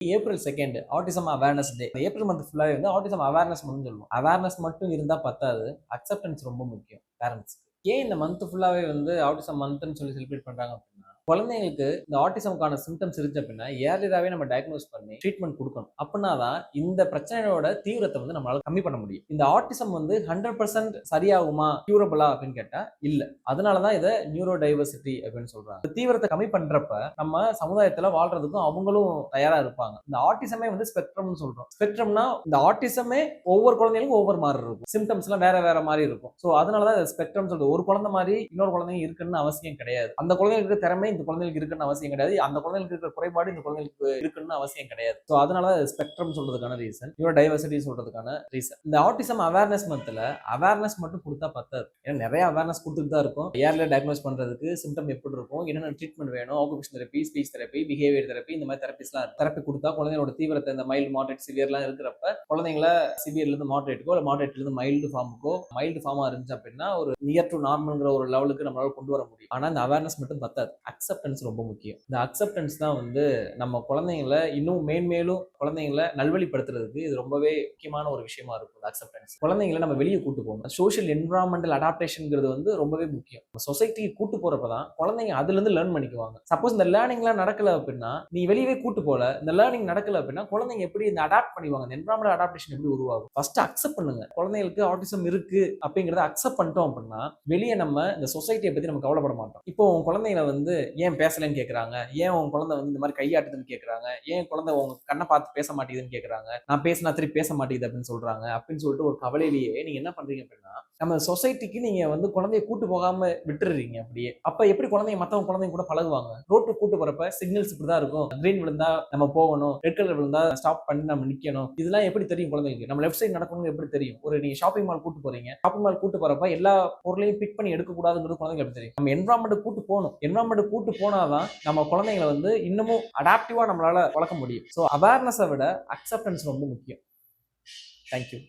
April 2 autism awareness day. April month ஃபுல்லாவே வந்து autism awareness மந்த்னு சொல்லுவோம். அவேர்னஸ் மட்டும் இருந்தா பத்தாது. அக்செப்டன்ஸ் ரொம்ப முக்கியம் பேரண்ட்ஸ்க்கு. ஏன் இந்த மந்த் ஃபுல்லாவே வந்து ஆட்டிசம் மந்த்னு சொல்லி செலிப்ரேட் பண்றாங்க அப்படின்னா, குழந்தைங்களுக்கு இந்த ஆட்டிசம்க்கான சிம்டம்ஸ் இருந்துச்சு அப்படின்னா, ஏர்லியராவே நம்ம டயக்னோஸ் பண்ணி ட்ரீட்மெண்ட் குடுக்கணும். அப்படின்னா தான் இந்த பிரச்சனையோட தீவிரத்தை வந்து நம்மளால கம்மி பண்ண முடியும். இந்த ஆட்டிசம் வந்து 100% சரியாகுமா, கியூரபிளா அப்படின்னு கேட்டா இல்ல. அதனால தான் இத நியூரோ டைவர்சிட்டி அப்படின்னு சொல்றாங்க. இந்த தீவிரத்தை கம்மி பண்றப்ப நம்ம சமுதாயத்துல வாழ்றதுக்கும் அவங்களும் தயாரா இருப்பாங்க. இந்த ஆட்டிசமே வந்து ஸ்பெக்ட்ரம்னு சொல்றோம். ஸ்பெக்ட்ரம்னா இந்த ஆட்டிசமே ஒவ்வொரு குழந்தைகளுக்கும் ஒவ்வொரு மாதிரி இருக்கும். சிம்டம்ஸ் எல்லாம் வேற வேற மாதிரி இருக்கும். சோ அதனாலதான் ஸ்பெக்ட்ரம் சொல்றது. ஒரு குழந்தை மாதிரி இன்னொரு குழந்தைங்க இருக்குன்னு அவசியம் கிடையாது. அந்த குழந்தைங்களுக்கு இருக்கிற திறமை இந்த குழந்தைகளுக்கு இருக்குன்னு அவசியம் கிடையாது. அந்த குழந்தைகளுக்கு இருக்கிற குறைபாடு இந்த குழந்தைகளுக்கு இருக்குன்னு அவசியம் கிடையாது. சோ அதனாலதான் ஸ்பெக்ட்ரம் சொல்றதுக்கான ரீசன், நியூரோ டைவர்சிட்டி சொல்றதுக்கான ரீசன். இந்த ஆட்டிசம் அவேர்னஸ் மந்த்ல அவேர்னஸ் மட்டும் கொடுத்தா பத்தாது. ஏன்னா நிறைய அவேர்னஸ் கொடுத்துட்டு தான் இருக்கும். ஏர்ல டயக்னோஸ் பண்றதுக்கு சிம்டம் எப்படி இருக்கும், என்னென்ன ட்ரீட்மெண்ட் வேணும், occupation therapy, speech therapy, behaviour therapy, இந்த மாதிரி தெரப்பிஸ்லாம் இருக்கு. தெரப்பி கொடுத்தா குழந்தைங்களோட தீவிரத்தை இந்த மைல்டு மாடரேட் சிவியர்லாம் இருக்கிறப்ப குழந்தைங்கள சிவியர்ல இருந்து மாடரேட்டுக்கோ இல்ல மாடரேட்ல இருந்து மைல்டு ஃபார்முக்கோ, மைல்டு ஃபார்மா இருந்துச்சு அப்படின்னா ஒரு நியர் டு நார்மல்ங்கிற ஒரு லெவலுக்கு நம்மளால கொண்டு வர முடியும். ஆனா இந்த அவேர்னஸ் மட்டும் பத்தாது. அக்செப்டன்ஸ் ரொம்ப முக்கியம். இந்த அக்செப்டன்ஸ் தான் வந்து நம்ம குழந்தைங்களை இன்னும் மேன்மேலும் குழந்தைங்களை நல்வழிப்படுத்துறதுக்கு இது ரொம்பவே முக்கியமான ஒரு விஷயமா இருக்கும். அக்செப்டன்ஸ் குழந்தைங்களை நம்ம வெளியே கூட்டு போகணும். சோஷியல் என்விரான்மெண்டல் அடாப்டேஷன்ங்கிறது வந்து ரொம்பவே முக்கியம். சொசைட்டிக்கு கூட்டு போறப்பதான் குழந்தைங்க அதுல இருந்து லேர்ன் பண்ணிக்குவாங்க. சப்போஸ் இந்த லேர்னிங்லாம் நடக்கல அப்படின்னா, நீ வெளியவே கூட்டு போல, இந்த லேர்னிங் நடக்கல அப்படின்னா குழந்தைங்க எப்படி இந்த அடாப்ட் பண்ணிக்குவாங்க, இந்த என்விரான்மெண்டல் அடாப்டேஷன் எப்படி உருவாகும்? ஃபர்ஸ்ட் அக்செப்ட் பண்ணுங்க. குழந்தைகளுக்கு ஆட்டிசம் இருக்கு அப்படிங்கறத அக்செப்ட் பண்ணிட்டோம் அப்படின்னா வெளியே நம்ம இந்த சொசைட்டியை பத்தி நம்ம கவலைப்பட மாட்டோம். இப்போ உங்க குழந்தைங்களை வந்து ஏன் பேசலன்னு கேக்குறாங்க, ஏன் உங்க குழந்தை வந்து இந்த மாதிரி கையாட்டுதுன்னு கேக்குறாங்க, ஏன் குழந்தை உங்க கண்ணை பார்த்து பேச மாட்டேங்குதுன்னு கேக்குறாங்க, நான் பேசினா திருப்பி பேச மாட்டேங்குது அப்படின்னு சொல்றாங்க அப்படின்னு சொல்லிட்டு ஒரு கவலையிலேயே நீங்க என்ன பண்றீங்க அப்படின்னா, நம்ம சொசைட்டிக்கு நீங்க வந்து குழந்தைய கூட்டு போகாம விட்டுறீங்க. அப்படியே அப்ப எப்படி குழந்தைங்க மத்தவங்க குழந்தைங்க கூட பழகுவாங்க? ரோட்டுக்கு கூட்டு போறப்ப சிக்னல்ஸ் இப்படிதான் இருக்கும். கிரீன் விழுந்தா நம்ம போகணும், ரெட் கலர் விழுந்தா ஸ்டாப் பண்ணி நம்ம நிக்கணும். இதெல்லாம் எப்படி தெரியும் குழந்தைங்களுக்கு? நம்ம லெஃப்ட் சைடு நடக்கணும்னு எப்படி தெரியும்? ஒரு நீங்க ஷாப்பிங் மால் கூட்டு போறீங்க, ஷாப்பிங் மால் கூட்டு போறப்ப எல்லா பொருளையும் பிக் பண்ணி எடுக்க கூடாதுங்கிறது குழந்தைங்க எப்படி தெரியும்? நம்ம என்விரான்மெண்ட் கூட்டு போகணும். என்விரான்மெண்ட் கூட்டு போனாதான் நம்ம குழந்தைங்களை வந்து இன்னமும் அடாப்டிவா நம்மளால வளர்க்க முடியும். ஸோ அவேர்னஸை விட அக்செப்டன்ஸ் ரொம்ப முக்கியம். தேங்க்யூ.